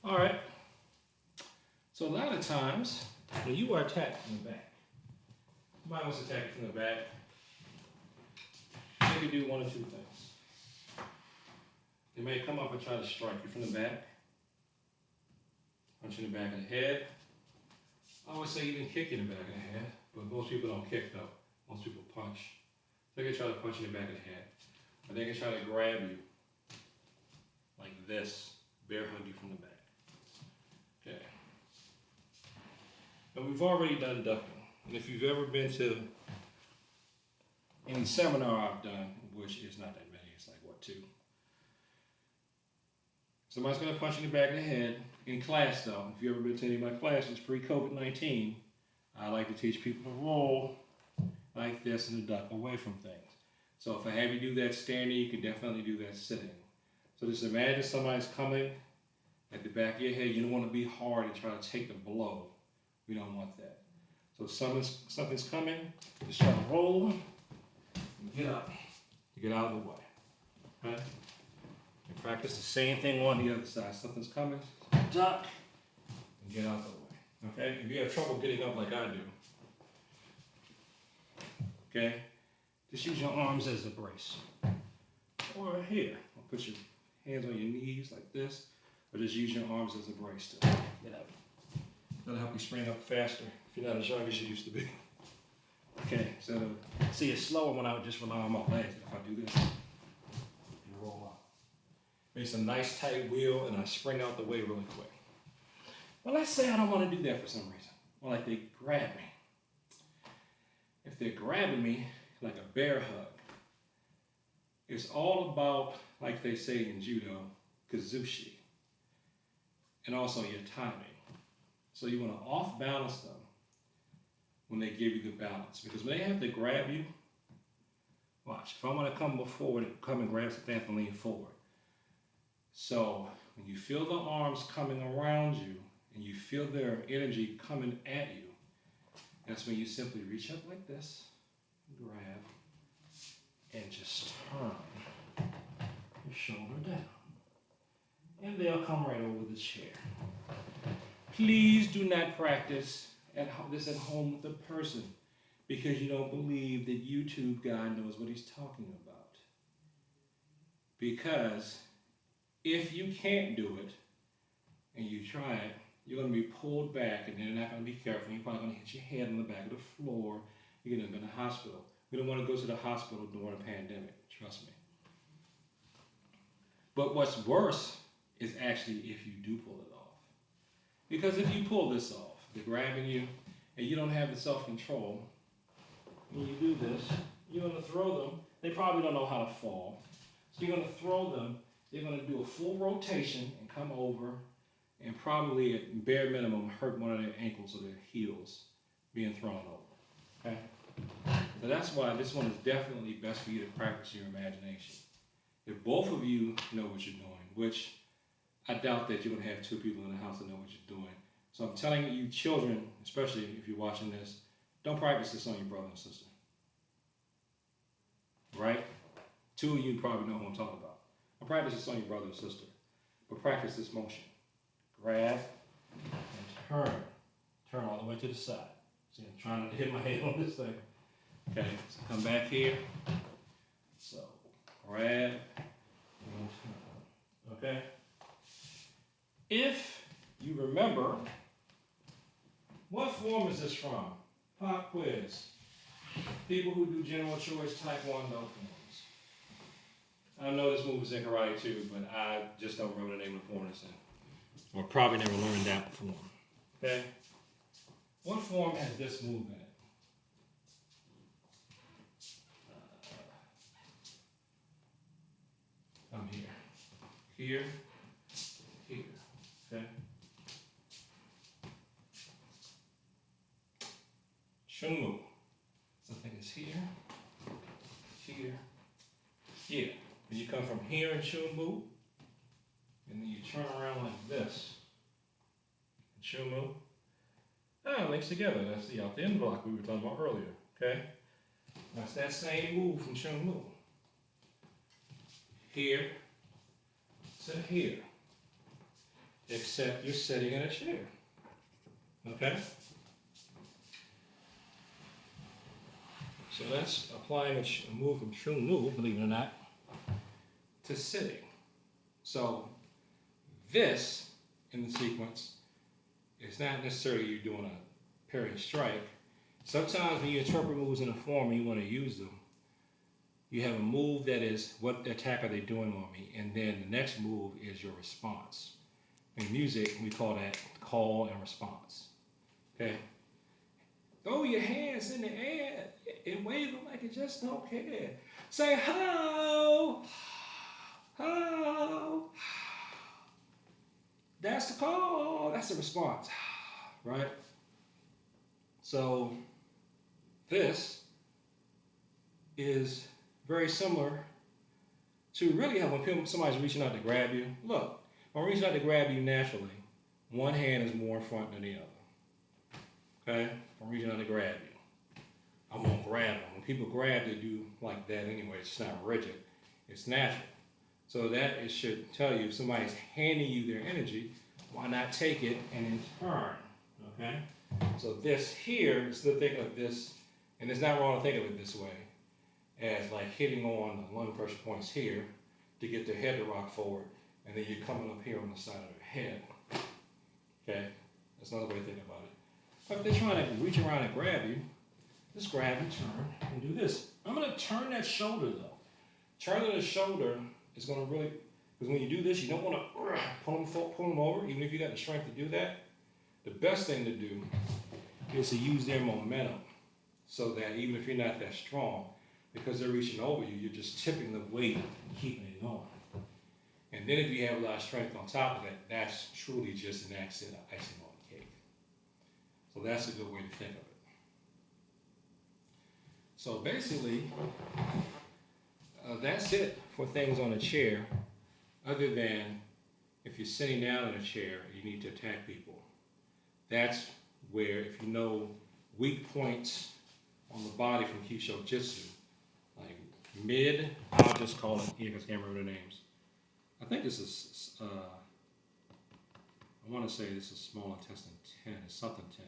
All right. So a lot of times, when you are attacked from the back, somebody wants to attack you from the back, they can do one of two things. They may come up and try to strike you from the back, punch you in the back of the head. I would say even kick you in the back of the head, but most people don't kick though. Most people punch. They can try to punch you in the back of the head. Or they can try to grab you like this, bear hug you from the back. Okay. And we've already done ducking. And if you've ever been to any seminar I've done, which is not that many, it's like what, two? Somebody's gonna punch you in the back of the head. In class though, if you've ever been to any of my classes pre-COVID-19, I like to teach people to roll like this and to duck away from things. So if I have you do that standing, you can definitely do that sitting. So just imagine somebody's coming at the back of your head. You don't want to be hard and try to take the blow. We don't want that. So if something's coming, just try to roll and get up. You get out of the way. Right? And practice the same thing on the other side. Something's coming, duck, and get out of the way. Okay? If you have trouble getting up like I do, okay, just use your arms as a brace. Or here, put your hands on your knees like this, or just use your arms as a brace to get up. That'll help you spring up faster if you're not as young as you used to be. Okay, so see it's slower when I would just rely on my legs. If I do this, you roll up. Makes a nice tight wheel and I spring out the way really quick. Well, let's say I don't want to do that for some reason. Or like they grab me. If they're grabbing me like a bear hug, it's all about, like they say in judo, kazushi, and also your timing. So you want to off balance them when they give you the balance. Because when they have to grab you, watch, if I want to come and grab something, I have to lean forward. So when you feel the arms coming around you and you feel their energy coming at you, that's when you simply reach up like this, grab, and just turn your shoulder down. And they'll come right over the chair. Please do not practice this at home with a person because you don't believe that YouTube guy knows what he's talking about. Because if you can't do it and you try it, you're going to be pulled back and you're not going to be careful. You're probably going to hit your head on the back of the floor. You're going to go to the hospital. We don't want to go to the hospital during a pandemic, trust me. But what's worse is actually if you do pull it off. Because if you pull this off, they're grabbing you, and you don't have the self-control, when you do this, you're going to throw them. They probably don't know how to fall. So you're going to throw them. They're going to do a full rotation and come over and probably at bare minimum hurt one of their ankles or their heels being thrown over. Okay? So that's why this one is definitely best for you to practice your imagination. If both of you know what you're doing, which I doubt that you're going to have two people in the house that know what you're doing. So I'm telling you children, especially if you're watching this, don't practice this on your brother and sister. Right? Two of you probably know who I'm talking about. Don't practice this on your brother and sister. But practice this motion. Grab and turn. Turn all the way to the side. See, I'm trying not to hit my head on this thing. Okay, so come back here. So, grab and turn. Okay? If you remember, what form is this from? Pop quiz. People who do general choice taekwondo forms. I know this move is in karate too, but I just don't remember the name of the form it's in. Or probably never learned that form. Okay? What form has this move in it? I'm here. Here. Here. Okay? Shunmu. Something is here. Here. Yeah. When you come from here in Shunmu, and then you turn around like this. Shumu. Ah, links together. That's the out-the-end block we were talking about earlier. Okay? That's that same move from Shumu. Here to here. except you're sitting in a chair. Okay? So that's applying a move from Shun Mu, believe it or not, to sitting. So this in the sequence is not necessarily you doing a parry strike. Sometimes when you interpret moves in a form and you want to use them, you have a move that is, what attack are they doing on me? And then the next move is your response. In music, we call that call and response. Okay? Throw your hands in the air and wave them like you just don't care. Say, how, how. That's the call, that's the response, right? So this is very similar to really how when somebody's reaching out to grab you. Look, when I'm reaching out to grab you naturally, one hand is more in front than the other. Okay? If I'm reaching out to grab you, I'm gonna grab them. When people grab, they do like that anyway. It's not rigid. It's natural. So that it should tell you if somebody's handing you their energy, why not take it and then turn? Okay? So this here is the thing of this, and it's not wrong to think of it this way, as like hitting on the lung pressure points here to get their head to rock forward, and then you're coming up here on the side of their head. Okay? That's another way to think about it. But if they're trying to reach around and grab you, just grab and turn and do this. I'm going to turn that shoulder though. Turning the shoulder is going to really, because when you do this, you don't want to pull them over, even if you got the strength to do that. The best thing to do is to use their momentum so that even if you're not that strong, because they're reaching over you, you're just tipping the weight and keeping it going. And then if you have a lot of strength on top of that, that's truly just an icing on the cake. So that's a good way to think of it. So basically, that's it for things on a chair, other than if you're sitting down in a chair, you need to attack people. That's where, if you know weak points on the body from Kyusho Jitsu, like mid, I'll just call it, because I can't remember the names. I think this is, I want to say this is small intestine 10, it's something 10.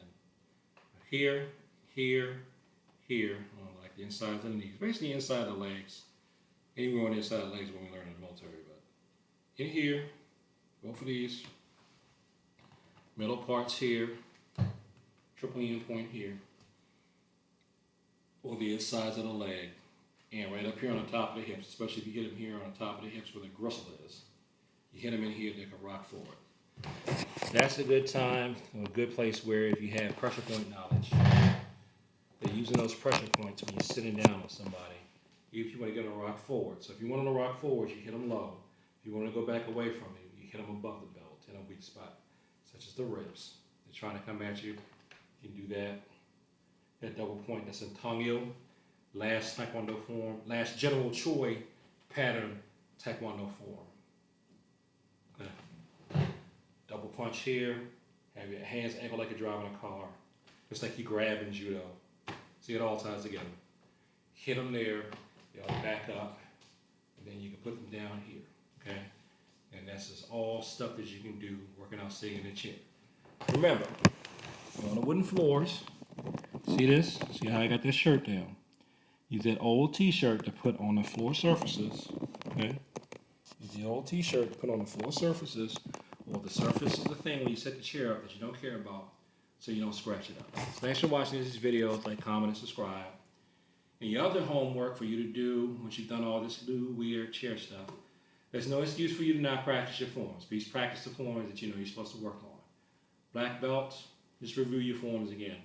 Here, here, here, like the insides of the knees, basically inside the legs. Anywhere on the inside of the legs when we learn in the military, but in here, both of these, middle parts here, triple end point here, or the insides of the leg, and right up here on the top of the hips, especially if you hit them here on the top of the hips where the gristle is. You hit them in here, they can rock forward. That's a good time, a good place where if you have pressure point knowledge, they're using those pressure points when you're sitting down with somebody, if you want to get them to rock forward. So if you want them to rock forward, you hit them low. If you want to go back away from you, you hit them above the belt in a weak spot, such as the ribs. They're trying to come at you, you can do that. That double point, that's in Tongyo, last Taekwondo form, last General Choi pattern Taekwondo form. Okay. Double punch here, have your hands angled like you're driving a car, just like you grab in judo. See, it all ties together. Hit them there, they all back up, and then you can put them down here, okay? And that's just all stuff that you can do working out sitting in a chair. Remember, you're on the wooden floors. See this? See how I got this shirt down? Use that old t-shirt to put on the floor surfaces, okay? Use the old t-shirt to put on the floor surfaces, or the surface is the thing when you set the chair up that you don't care about, so you don't scratch it up. So thanks for watching these videos. Like, comment, and subscribe. And your other homework for you to do once you've done all this new weird chair stuff, there's no excuse for you to not practice your forms. Please practice the forms that you know you're supposed to work on. Black belts, just review your forms again.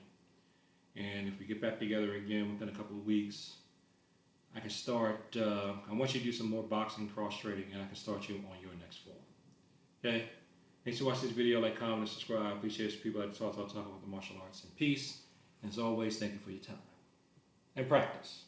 And if we get back together again within a couple of weeks, I can start, I want you to do some more boxing cross-training, and I can start you on your next form. Okay? Thanks for watching this video. Like, comment, and subscribe. I appreciate people that talk about the martial arts. And peace. And as always, thank you for your time. And practice.